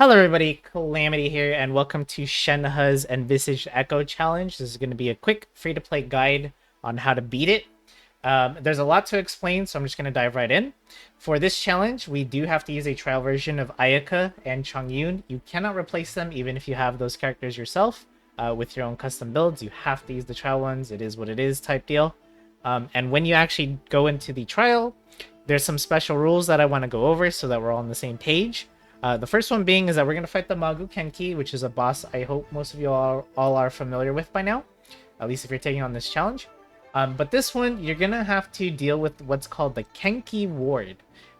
Hello everybody, Calamity here, and welcome to Shenhe's Envisaged Echo Challenge. This is going to be a quick free-to-play guide on how to beat it. There's a lot to explain, so I'm just going to dive right in. For this challenge, we do have to use a trial version of Ayaka and Chongyun. You cannot replace them even if you have those characters yourself with your own custom builds. You have to use the trial ones. It is what it is type deal. And when you actually go into the trial, there's some special rules that I want to go over so that we're all on the same page. The first one being is that we're going to fight the Magu Kenki, which is a boss I hope most of you all are familiar with by now, at least if you're taking on this challenge. But this one, you're going to have to deal with what's called the Kenki Ward.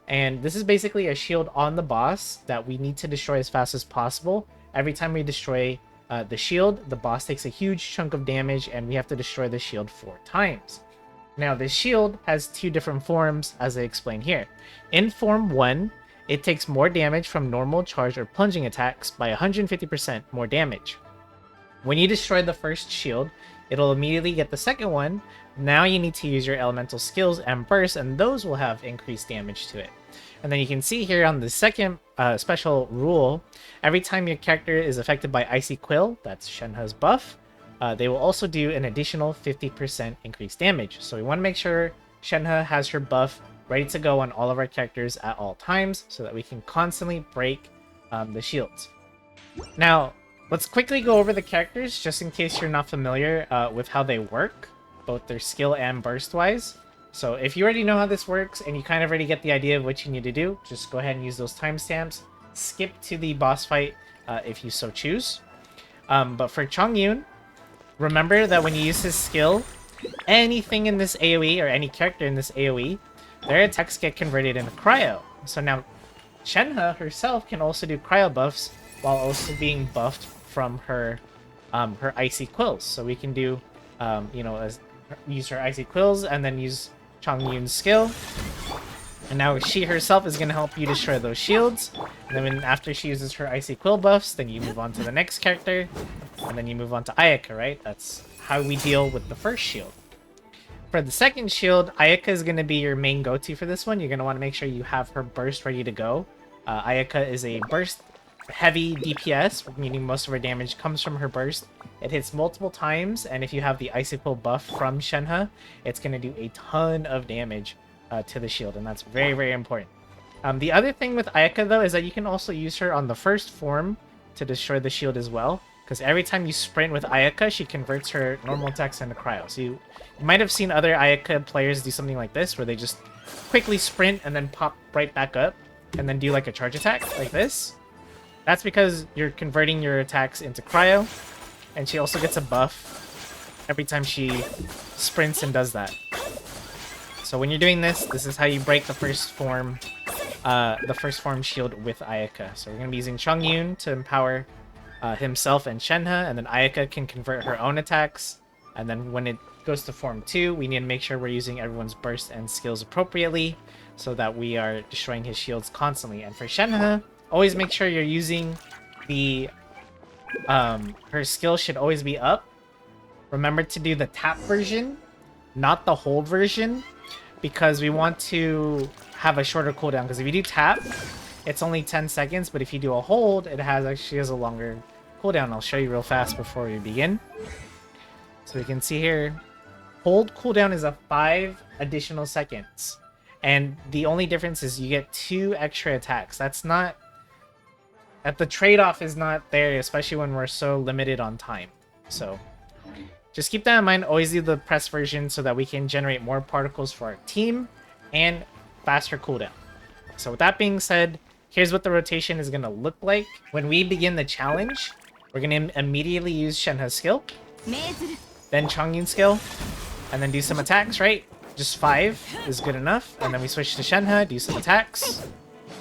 And this is basically a shield on the boss that we need to destroy as fast as possible. Every time we destroy the shield, the boss takes a huge chunk of damage, and we have to destroy the shield 4 times. Now, this shield has 2 different forms, as I explain here. In Form 1, it takes more damage from normal charge or plunging attacks by 150% more damage. When you destroy the first shield, it'll immediately get the second one. Now you need to use your elemental skills and burst, and those will have increased damage to it. And then you can see here on the second special rule, every time your character is affected by Icy Quill, that's Shenhe's buff, they will also do an additional 50% increased damage. So we want to make sure Shenhe has her buff ready to go on all of our characters at all times so that we can constantly break the shields. Now, let's quickly go over the characters just in case you're not familiar with how they work, both their skill and burst wise. So if you already know how this works and you kind of already get the idea of what you need to do, just go ahead and use those timestamps. Skip to the boss fight if you so choose. But for Chongyun, remember that when you use his skill, anything in this AoE or any character in this AoE, their attacks get converted into cryo. So now Shenhe herself can also do cryo buffs while also being buffed from her her icy quills. So we can do use her icy quills and then use Chongyun's skill. And now she herself is going to help you destroy those shields. And then after she uses her icy quill buffs, then you move on to the next character. And then you move on to Ayaka, right? That's how we deal with the first shield. For the second shield, Ayaka is going to be your main go-to for this one. You're going to want to make sure you have her burst ready to go. Ayaka is a burst heavy DPS, meaning most of her damage comes from her burst. It hits multiple times, and if you have the Icicle buff from Shenhe, it's going to do a ton of damage to the shield, and that's very, very important. The other thing with Ayaka, though, is that you can also use her on the first form to destroy the shield as well. Because every time you sprint with Ayaka, she converts her normal attacks into cryo. So you might have seen other Ayaka players do something like this, where they just quickly sprint and then pop right back up, and then do like a charge attack like this. That's because you're converting your attacks into cryo, and she also gets a buff every time she sprints and does that. So when you're doing this, this is how you break the first form shield with Ayaka. So we're gonna be using Chongyun to empower himself and Shenhe, and then Ayaka can convert her own attacks. And then when it goes to Form 2, we need to make sure we're using everyone's burst and skills appropriately so that we are destroying his shields constantly. And for Shenhe, always make sure you're using the her skill should always be up. Remember to do the tap version, not the hold version, because we want to have a shorter cooldown. Because if you do tap, it's only 10 seconds, but if you do a hold, it actually has a longer cooldown. I'll show you real fast before we begin. So you can see here, hold cooldown is a 5 additional seconds. And the only difference is you get 2 extra attacks. That's not... the trade-off is not there, especially when we're so limited on time. So just keep that in mind. Always do the press version so that we can generate more particles for our team and faster cooldown. So with that being said, here's what the rotation is going to look like. When we begin the challenge, we're going to immediately use Shenhe's skill, then Chongyun's skill, and then do some attacks, right? Just 5 is good enough. And then we switch to Shenhe, do some attacks.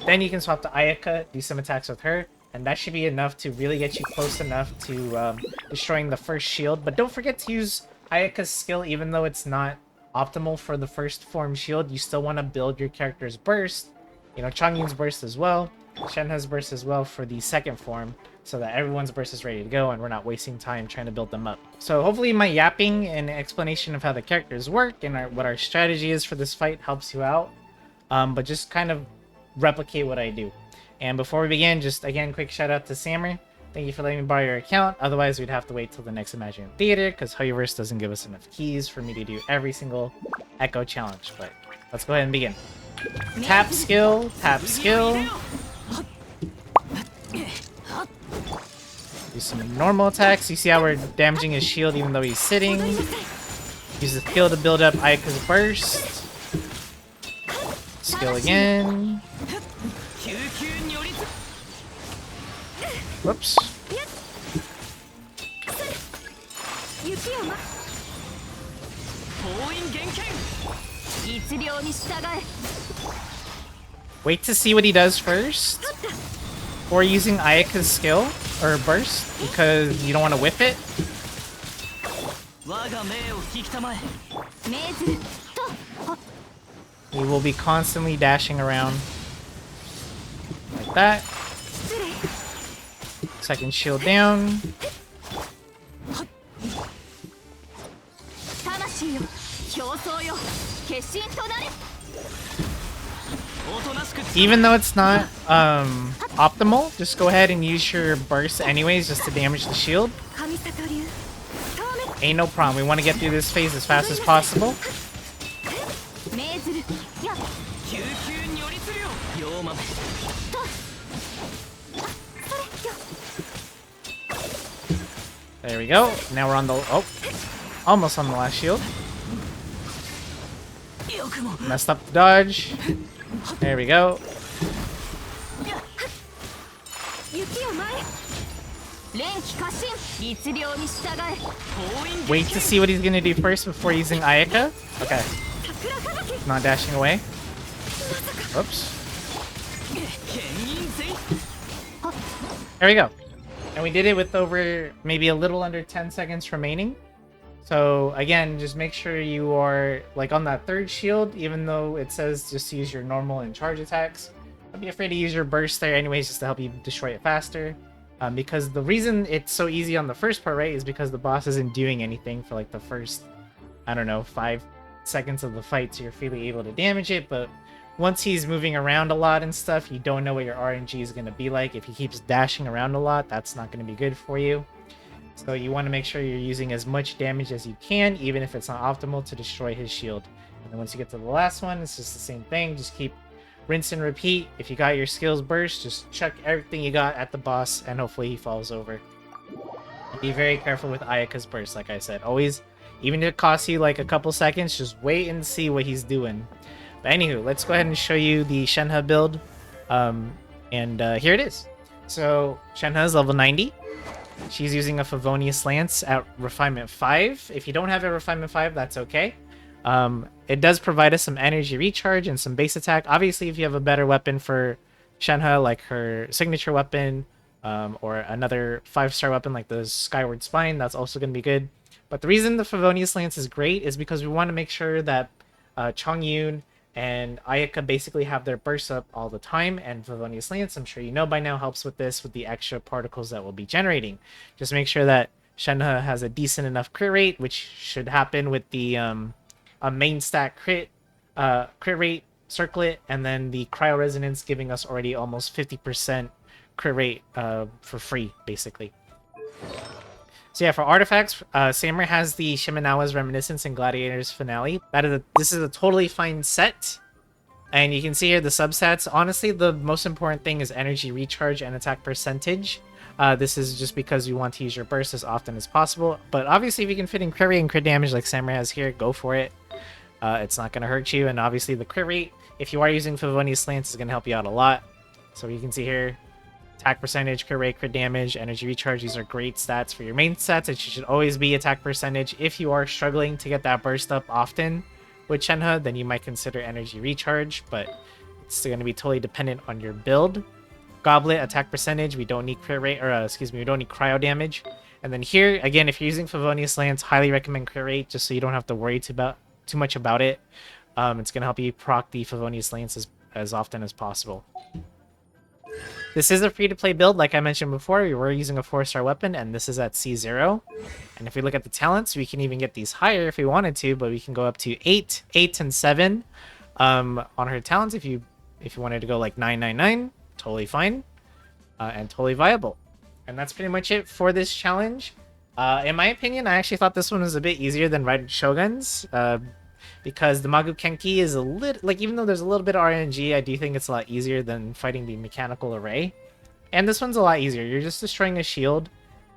Then you can swap to Ayaka, do some attacks with her. And that should be enough to really get you close enough to destroying the first shield. But don't forget to use Ayaka's skill, even though it's not optimal for the first form shield. You still want to build your character's burst. You know, Chongyun's burst as well, Shenhe's burst as well for the second form, so that everyone's burst is ready to go and we're not wasting time trying to build them up. So hopefully my yapping and explanation of how the characters work and what our strategy is for this fight helps you out. But just kind of replicate what I do. And before we begin, just again, quick shout out to Sammer. Thank you for letting me borrow your account. Otherwise, we'd have to wait till the next Imaginary Theater because Hoyoverse doesn't give us enough keys for me to do every single Echo challenge. But let's go ahead and begin. Tap skill, tap skill. Do some normal attacks. You see how we're damaging his shield even though he's sitting. Use the skill to build up Ayaka's burst. Skill again. Whoops. Wait to see what he does first. Or using Ayaka's skill or burst because you don't want to whip it. We will be constantly dashing around like that. Second shield down. Even though it's not optimal, just go ahead and use your burst anyways just to damage the shield. Ain't no problem. We want to get through this phase as fast as possible. There we go. Now we're on the... Oh. Almost on the last shield. Messed up the dodge. There we go. Wait to see what he's gonna do first before using Ayaka. Okay. Not dashing away. Whoops. There we go. And we did it with over maybe a little under 10 seconds remaining. So again, just make sure you are like on that third shield, even though it says just use your normal and charge attacks. Don't be afraid to use your burst there anyways, just to help you destroy it faster. Because the reason it's so easy on the first part, right, is because the boss isn't doing anything for like the first, I don't know, 5 seconds of the fight, so you're freely able to damage it. But once he's moving around a lot and stuff, you don't know what your RNG is going to be like. If he keeps dashing around a lot, that's not going to be good for you. So you want to make sure you're using as much damage as you can, even if it's not optimal, to destroy his shield. And then once you get to the last one, it's just the same thing. Just keep rinse and repeat. If you got your skills burst, just chuck everything you got at the boss, and hopefully he falls over. Be very careful with Ayaka's burst, like I said. Always, even if it costs you like a couple seconds, just wait and see what he's doing. But anywho, let's go ahead and show you the Shenhe build. Here it is. So Shenhe is level 90. She's using a Favonius Lance at Refinement 5. If you don't have a Refinement 5, that's okay. It does provide us some energy recharge and some base attack. Obviously, if you have a better weapon for Shenhe, like her signature weapon, or another 5-star weapon like the Skyward Spine, that's also going to be good. But the reason the Favonius Lance is great is because we want to make sure that Chongyun and Ayaka basically have their bursts up all the time, and Favonius Lance, I'm sure you know by now, helps with this, with the extra particles that we'll be generating. Just make sure that Shenhe has a decent enough crit rate, which should happen with the a main stat crit rate circlet, and then the Cryo Resonance giving us already almost 50% crit rate for free, basically. So yeah, for artifacts, Sammer has the Shimenawa's Reminiscence and Gladiator's Finale. This is a totally fine set. And you can see here the substats. Honestly, the most important thing is energy recharge and attack percentage. This is just because you want to use your burst as often as possible. But obviously, if you can fit in crit rate and crit damage like Sammer has here, go for it. It's not going to hurt you. And obviously, the crit rate, if you are using Favonius Lance, is going to help you out a lot. So you can see here, attack percentage, crit rate, crit damage, energy recharge. These are great stats for your main stats. It should always be attack percentage. If you are struggling to get that burst up often with Shenhe, then you might consider energy recharge, but it's going to be totally dependent on your build. Goblet, attack percentage. We don't need crit rate, or we don't need cryo damage. And then here, again, if you're using Favonius Lance, highly recommend crit rate, just so you don't have to worry too much about it. It's going to help you proc the Favonius Lance as often as possible. This is a free-to-play build, like I mentioned before. We were using a 4-star weapon, and this is at C0. And if we look at the talents, we can even get these higher if we wanted to, but we can go up to 8, and 7 on her talents. If you wanted to go like 9, 9, 9, totally fine and totally viable. And that's pretty much it for this challenge. In my opinion, I actually thought this one was a bit easier than Raiden Shogun's, because the Magu Kenki is a little, like, even though there's a little bit of RNG, I do think it's a lot easier than fighting the mechanical array. And this one's a lot easier. You're just destroying a shield.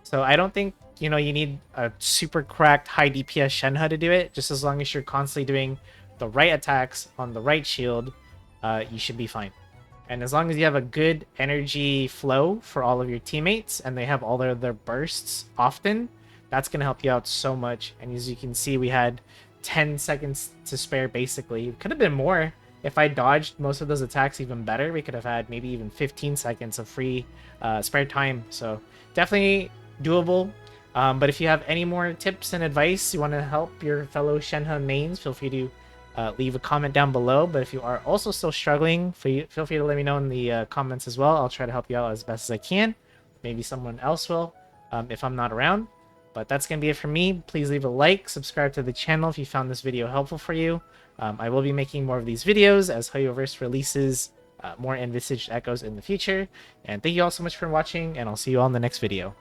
So I don't think, you need a super cracked high DPS Shenhe to do it. Just as long as you're constantly doing the right attacks on the right shield, you should be fine. And as long as you have a good energy flow for all of your teammates and they have all their bursts often, that's going to help you out so much. And as you can see, we had 10 seconds to spare basically. It could have been more. If I dodged most of those attacks even better, we could have had maybe even 15 seconds of free spare time. So definitely doable. But if you have any more tips and advice, you want to help your fellow Shenhe mains, feel free to leave a comment down below. But if you are also still struggling, feel free to let me know in the comments as well. I'll try to help you out as best as I can. Maybe someone else will if I'm not around. But that's going to be it for me. Please leave a like, subscribe to the channel if you found this video helpful for you. I will be making more of these videos as Hoyoverse releases more Envisaged Echoes in the future. And thank you all so much for watching, and I'll see you all in the next video.